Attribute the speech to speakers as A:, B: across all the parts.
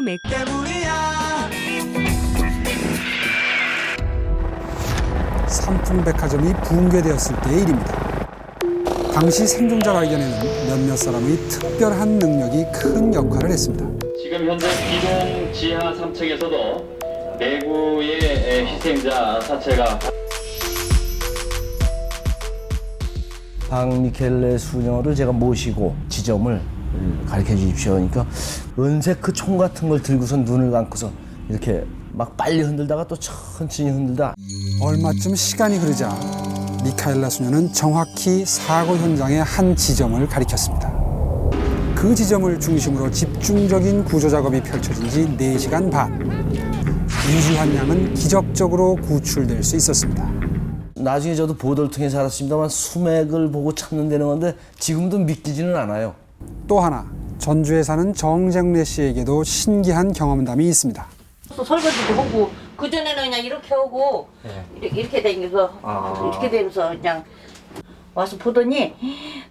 A: 수맥.
B: 삼풍백화점이 붕괴되었을 때의 일입니다. 당시 생존자가 이겨내는 몇몇 사람의 특별한 능력이 큰 역할을 했습니다.
C: 지금 현재 기동 지하 3층에서도 내구의 희생자 사체가
D: 박미켈레 수녀를 제가 모시고 지점을 가르쳐 주십시오. 그러니까 은색 그 총 같은 걸 들고서 눈을 감고서 이렇게 막 빨리 흔들다가 또 천천히 흔들다.
B: 얼마쯤 시간이 흐르자 미카엘라 수녀는 정확히 사고 현장의 한 지점을 가리켰습니다. 그 지점을 중심으로 집중적인 구조 작업이 펼쳐진 지 4시간 반. 이주환 양은 기적적으로 구출될 수 있었습니다.
D: 나중에 저도 보도를 통해서 알았습니다만 수맥을 보고 찾는다는 건데 지금도 믿기지는 않아요.
B: 또 하나, 전주에 사는 정정래 씨에게도 신기한 경험담이 있습니다.
E: 설거지도 하고 그전에는 그냥 이렇게 하고 이렇게 다니면서 이렇게 되면서 그냥 와서 보더니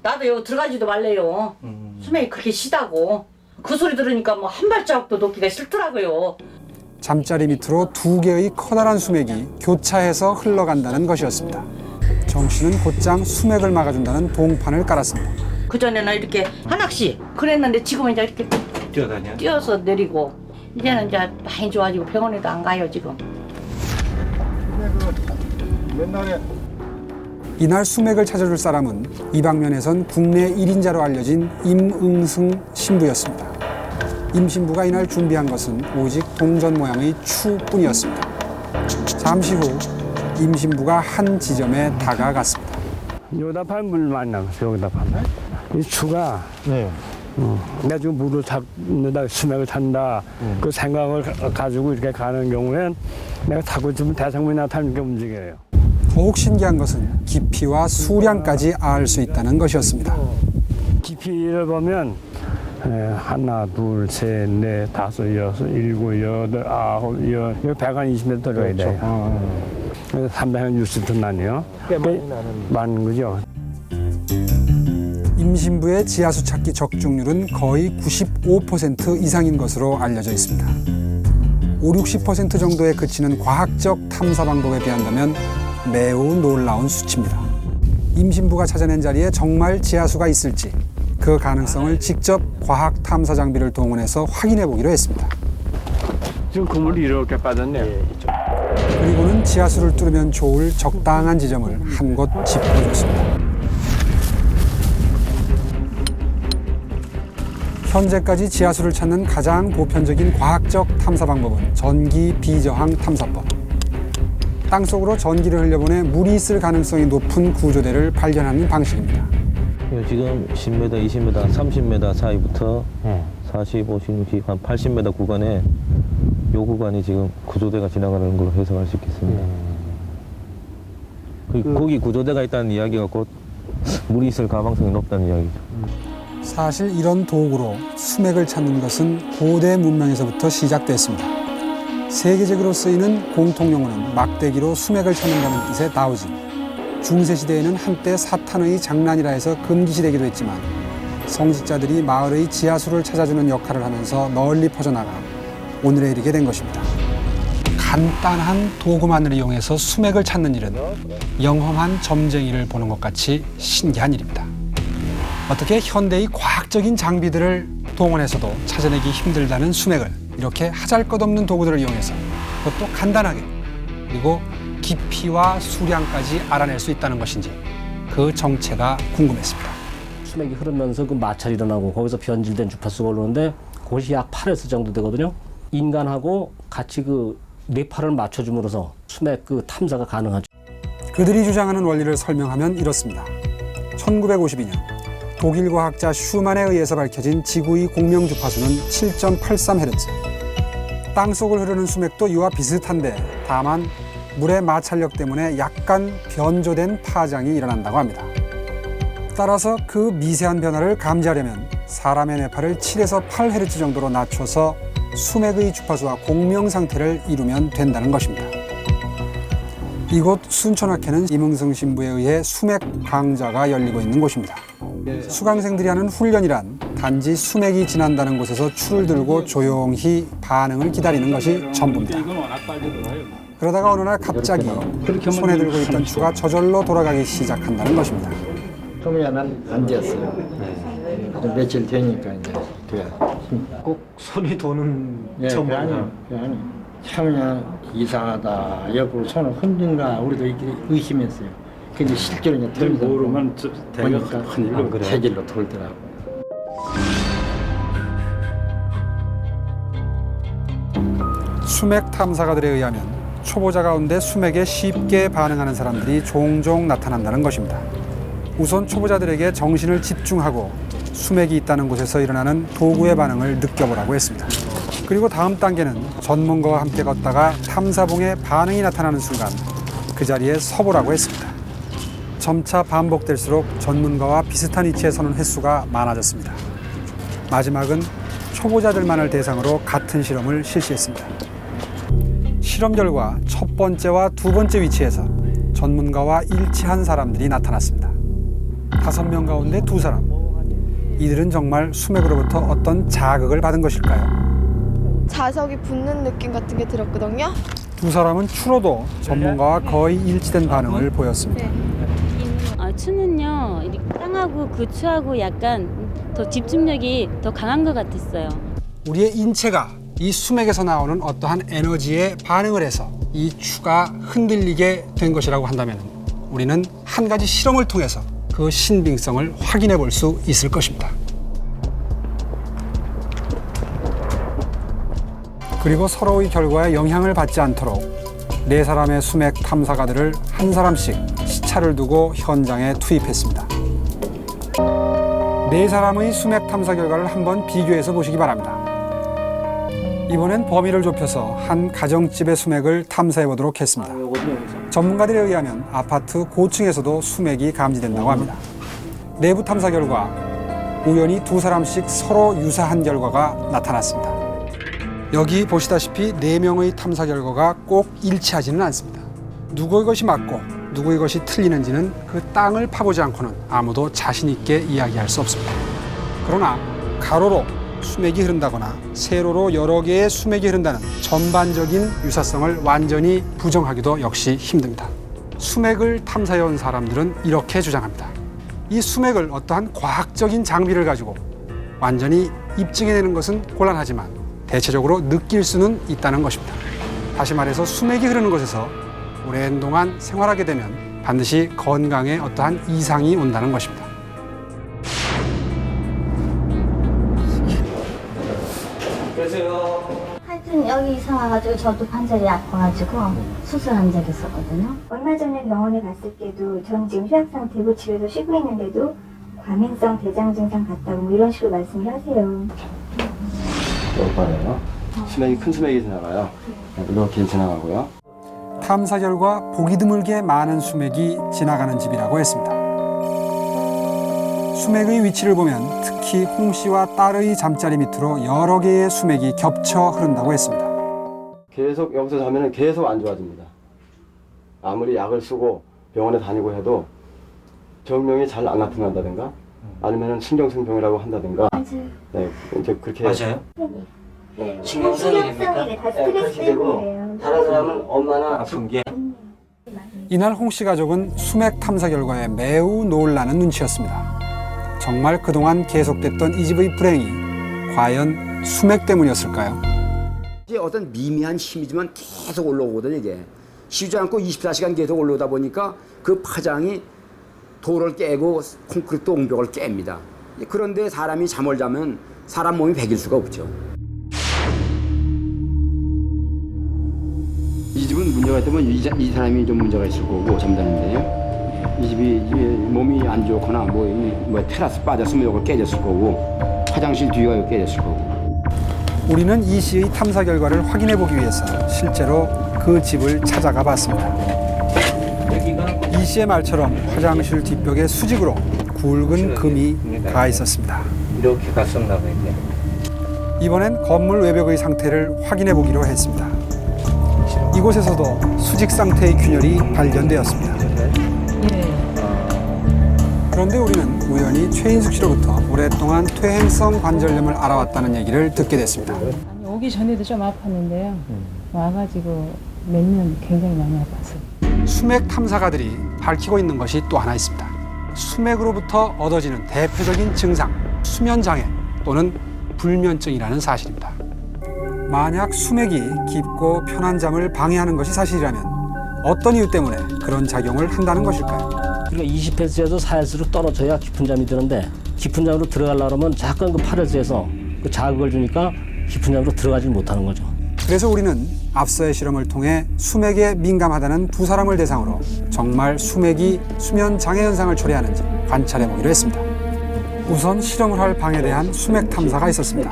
E: 나도 여기 들어가지도 말래요. 수맥이 그렇게 시다고 그 소리 들으니까 뭐 한 발자국도 놓기가 싫더라고요.
B: 잠자리 밑으로 2개의 커다란 수맥이 교차해서 흘러간다는 것이었습니다. 정 씨는 곧장 수맥을 막아준다는 동판을 깔았습니다.
E: 그전에는 이렇게 하나씩 그랬는데 지금은 이제 이렇게 뛰어서 내리고 이제는 이제 많이 좋아지고 병원에도 안 가요 지금.
B: 이날 수맥을 찾아줄 사람은 이 방면에선 국내 1인자로 알려진 임응승 신부였습니다. 임 신부가 이날 준비한 것은 오직 동전 모양의 추뿐이었습니다. 잠시 후 임 신부가 한 지점에 다가갔습니다.
F: 여기다 파면 물 많이 나갔어요. 여기다 파면. 이 추가 내가 지금 물을 찾는다, 수맥을 찾는다 그 생각을 가지고 이렇게 가는 경우엔 내가 자꾸 좀 대상물이 나타나는 게 움직여요.
B: 더욱 신기한 것은 깊이와 수량까지 알 수 있다는 것이었습니다.
F: 깊이를 보면 하나, 둘, 셋, 넷, 다섯, 여섯, 일곱, 여덟, 아홉, 열, 120m 들어가야 돼요. 그래서 360m 나뉘어. 꽤 많은 거죠.
B: 임 신부의 지하수 찾기 적중률은 거의 95% 이상인 것으로 알려져 있습니다. 50~60% 정도에 그치는 과학적 탐사 방법에 비한다면 매우 놀라운 수치입니다. 임 신부가 찾아낸 자리에 정말 지하수가 있을지 그 가능성을 직접 과학 탐사 장비를 동원해서 확인해 보기로 했습니다.
F: 지금 그물이 이렇게 빠졌네요.
B: 그리고는 지하수를 뚫으면 좋을 적당한 지점을 한 곳 짚어줬습니다. 현재까지 지하수를 찾는 가장 보편적인 과학적 탐사 방법은 전기 비저항 탐사법. 땅속으로 전기를 흘려보내 물이 있을 가능성이 높은 구조대를 발견하는 방식입니다.
G: 지금 10m, 20m, 30m 사이부터 40, 50, 60, 한 80m 구간에 요 구간이 지금 구조대가 지나가는 걸로 해석할 수 있겠습니다. 거기 구조대가 있다는 이야기가 곧 물이 있을 가능성이 높다는 이야기죠.
B: 사실 이런 도구로 수맥을 찾는 것은 고대 문명에서부터 시작됐습니다. 세계적으로 쓰이는 공통용어는 막대기로 수맥을 찾는다는 뜻의 다오징. 중세시대에는 한때 사탄의 장난이라 해서 금기시되기도 했지만 성직자들이 마을의 지하수를 찾아주는 역할을 하면서 널리 퍼져나가 오늘에 이르게 된 것입니다. 간단한 도구만을 이용해서 수맥을 찾는 일은 영험한 점쟁이를 보는 것 같이 신기한 일입니다. 어떻게 현대의 과학적인 장비들을 동원해서도 찾아내기 힘들다는 수맥을 이렇게 하잘것없는 도구들을 이용해서 그것도 간단하게 그리고 깊이와 수량까지 알아낼 수 있다는 것인지 그 정체가 궁금했습니다.
D: 수맥이 흐르면서 그 마찰이 일어나고 거기서 변질된 주파수가 오르는데 그것이 약 8Hz 정도 되거든요. 인간하고 같이 그 뇌파를 맞춰줌으로써 수맥 그 탐사가 가능하죠.
B: 그들이 주장하는 원리를 설명하면 이렇습니다. 1952년 독일 과학자 슈만에 의해서 밝혀진 지구의 공명 주파수는 7.83Hz. 땅속을 흐르는 수맥도 이와 비슷한데 다만 물의 마찰력 때문에 약간 변조된 파장이 일어난다고 합니다. 따라서 그 미세한 변화를 감지하려면 사람의 뇌파를 7에서 8Hz 정도로 낮춰서 수맥의 주파수와 공명 상태를 이루면 된다는 것입니다. 이곳 순천학회는 임응승 신부에 의해 수맥 강좌가 열리고 있는 곳입니다. 수강생들이 하는 훈련이란 단지 수맥이 지난다는 곳에서 줄을 들고 조용히 반응을 기다리는 것이 전부입니다. 그러다가 어느 날 갑자기 손에 들고 있던 추가 저절로 돌아가기 시작한다는 것입니다.
A: 처음에는 안 되었어요. 좀 며칠 되니까 이제 돼요.
H: 꼭 손이 도는
A: 예, 그게 아니에요. 처음에는 이상하다. 옆으로 손을 흔든가 우리도 이렇게 의심했어요. 근데 실제로 이제 돌면서
H: 모르면
A: 보니까 대길로 돌더라고.
B: 수맥 탐사가들에 의하면 초보자 가운데 수맥에 쉽게 반응하는 사람들이 종종 나타난다는 것입니다. 우선 초보자들에게 정신을 집중하고 수맥이 있다는 곳에서 일어나는 도구의 반응을 느껴보라고 했습니다. 그리고 다음 단계는 전문가와 함께 걷다가 탐사봉에 반응이 나타나는 순간 그 자리에 서보라고 했습니다. 점차 반복될수록 전문가와 비슷한 위치에 서는 횟수가 많아졌습니다. 마지막은 초보자들만을 대상으로 같은 실험을 실시했습니다. 실험 결과 첫 번째와 두 번째 위치에서 전문가와 일치한 사람들이 나타났습니다. 5명 가운데 2사람. 이들은 정말 수맥으로부터 어떤 자극을 받은 것일까요?
I: 자석이 붙는 느낌 같은 게 들었거든요.
B: 2사람은 추로도 전문가와 거의 일치된 반응을 보였습니다.
J: 추는요, 이렇게 땅하고 그 추하고 약간 더 집중력이 더 강한 것 같았어요.
B: 우리의 인체가 이 수맥에서 나오는 어떠한 에너지에 반응을 해서 이 추가 흔들리게 된 것이라고 한다면 우리는 한 가지 실험을 통해서 그 신빙성을 확인해 볼 수 있을 것입니다. 그리고 서로의 결과에 영향을 받지 않도록 4사람의 수맥 탐사가들을 한 사람씩 시차를 두고 현장에 투입했습니다. 4사람의 수맥 탐사 결과를 한번 비교해서 보시기 바랍니다. 이번엔 범위를 좁혀서 한 가정집의 수맥을 탐사해 보도록 했습니다. 전문가들에 의하면 아파트 고층에서도 수맥이 감지된다고 합니다. 내부 탐사 결과 우연히 2사람씩 서로 유사한 결과가 나타났습니다. 여기 보시다시피 4명의 탐사 결과가 꼭 일치하지는 않습니다. 누구의 것이 맞고 누구의 것이 틀리는지는 그 땅을 파보지 않고는 아무도 자신 있게 이야기할 수 없습니다. 그러나 가로로 수맥이 흐른다거나 세로로 여러 개의 수맥이 흐른다는 전반적인 유사성을 완전히 부정하기도 역시 힘듭니다. 수맥을 탐사해온 사람들은 이렇게 주장합니다. 이 수맥을 어떠한 과학적인 장비를 가지고 완전히 입증해내는 것은 곤란하지만 대체적으로 느낄 수는 있다는 것입니다. 다시 말해서 수맥이 흐르는 곳에서 오랜 동안 생활하게 되면 반드시 건강에 어떠한 이상이 온다는 것입니다.
K: 하여튼 여기 이사 와가지고 저도 관절이 아파가지고 수술한 적이 있었거든요. 얼마 전에 병원에 갔을 때도 전 지금 휴학 상태고 집에서 쉬고 있는데도 과민성 대장 증상 같다고 뭐 이런 식으로 말씀을 하세요.
L: 오빠예요. 수맥이 큰 수맥이 지나가요. 이렇게 지나가고요.
B: 탐사 결과 보기 드물게 많은 수맥이 지나가는 집이라고 했습니다. 수맥의 위치를 보면 특히 홍 씨와 딸의 잠자리 밑으로 여러 개의 수맥이 겹쳐 흐른다고 했습니다.
L: 계속 여기서 자면은 계속 안 좋아집니다. 아무리 약을 쓰고 병원에 다니고 해도 병명이 잘 안 나타난다든가 아니면은 신경성병이라고 한다든가. 네, 이제 그렇게.
M: 맞아요?
K: 네.
M: 신경성입니까?
K: 다 스트레스 때문이에요.
M: 다른 사람은 얼마나 아픈 게.
B: 이날 홍 씨 가족은 수맥 탐사 결과에 매우 놀라는 눈치였습니다. 정말 그동안 계속됐던 이 집의 불행이 과연 수맥 때문이었을까요?
N: 이게 어떤 미미한 힘이지만 계속 올라오거든요. 이게 쉬지 않고 24시간 계속 올라오다 보니까 그 파장이 돌을 깨고 콘크리트 옹벽을 깹니다. 그런데 사람이 잠을 자면 사람 몸이 배길 수가 없죠. 이 집은 문제가 있다면 이 사람이 좀 문제가 있을 거고 잠자는데요. 이 집이 몸이 안 좋거나 뭐 테라스 빠졌으면 이걸 깨졌을 거고 화장실 뒤가 이거 깨졌을 거고.
B: 우리는 이 씨의 탐사 결과를 확인해 보기 위해서 실제로 그 집을 찾아가 봤습니다. 이 씨의 말처럼 화장실 뒷벽에 수직으로 굵은 금이 가 있었습니다.
M: 이렇게 갔었나 봐요.
B: 이번엔 건물 외벽의 상태를 확인해 보기로 했습니다. 이곳에서도 수직 상태의 균열이 발견되었습니다. 그런데 우리는 우연히 최인숙 씨로부터 오랫동안 퇴행성 관절염을 알아왔다는 얘기를 듣게 됐습니다.
O: 아니, 오기 전에도 좀 아팠는데요. 와가지고 몇 년 굉장히 많이 아팠어요.
B: 수맥 탐사가들이 밝히고 있는 것이 또 하나 있습니다. 수맥으로부터 얻어지는 대표적인 증상, 수면장애 또는 불면증이라는 사실입니다. 만약 수맥이 깊고 편한 잠을 방해하는 것이 사실이라면 어떤 이유 때문에 그런 작용을 한다는 것일까요?
D: 그러니까 20Hz에서 4Hz로 떨어져야 깊은 잠이 드는데 깊은 잠으로 들어가려고 하면 자꾸 그 8Hz에서 그 자극을 주니까 깊은 잠으로 들어가질 못하는 거죠.
B: 그래서 우리는 앞서의 실험을 통해 수맥에 민감하다는 두 사람을 대상으로 정말 수맥이 수면 장애 현상을 초래하는지 관찰해 보기로 했습니다. 우선 실험을 할 방에 대한 수맥 탐사가 있었습니다.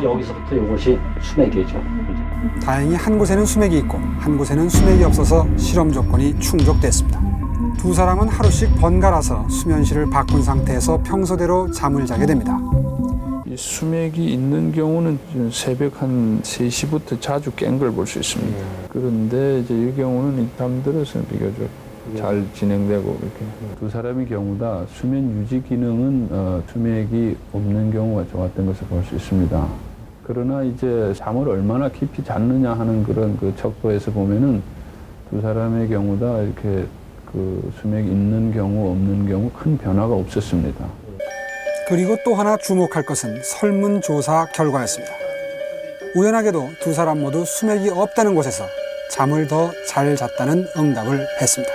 D: 여기서부터 이것이 수맥이죠.
B: 다행히 한 곳에는 수맥이 있고 한 곳에는 수맥이 없어서 실험 조건이 충족됐습니다. 두 사람은 하루씩 번갈아서 수면실을 바꾼 상태에서 평소대로 잠을 자게 됩니다.
P: 이 수맥이 있는 경우는 새벽 한 3시부터 자주 깬 걸 볼 수 있습니다. 그런데 이제 이 경우는 잠들어서 비교적 잘 진행되고 이렇게 두 사람의 경우 다 수면 유지 기능은 수맥이 없는 경우가 좋았던 것을 볼 수 있습니다. 그러나 이제 잠을 얼마나 깊이 잤느냐 하는 그런 그 척도에서 보면은 두 사람의 경우 다 이렇게 그 수맥이 있는 경우 없는 경우 큰 변화가 없었습니다.
B: 그리고 또 하나 주목할 것은 설문조사 결과였습니다. 우연하게도 두 사람 모두 수맥이 없다는 곳에서 잠을 더 잘 잤다는 응답을 했습니다.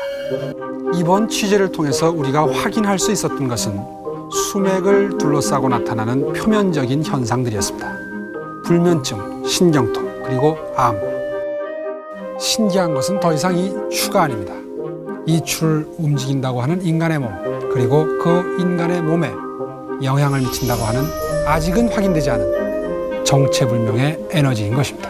B: 이번 취재를 통해서 우리가 확인할 수 있었던 것은 수맥을 둘러싸고 나타나는 표면적인 현상들이었습니다. 불면증, 신경통, 그리고 암. 신기한 것은 더 이상 이 추가 아닙니다. 이 추를 움직인다고 하는 인간의 몸, 그리고 그 인간의 몸에 영향을 미친다고 하는 아직은 확인되지 않은 정체불명의 에너지인 것입니다.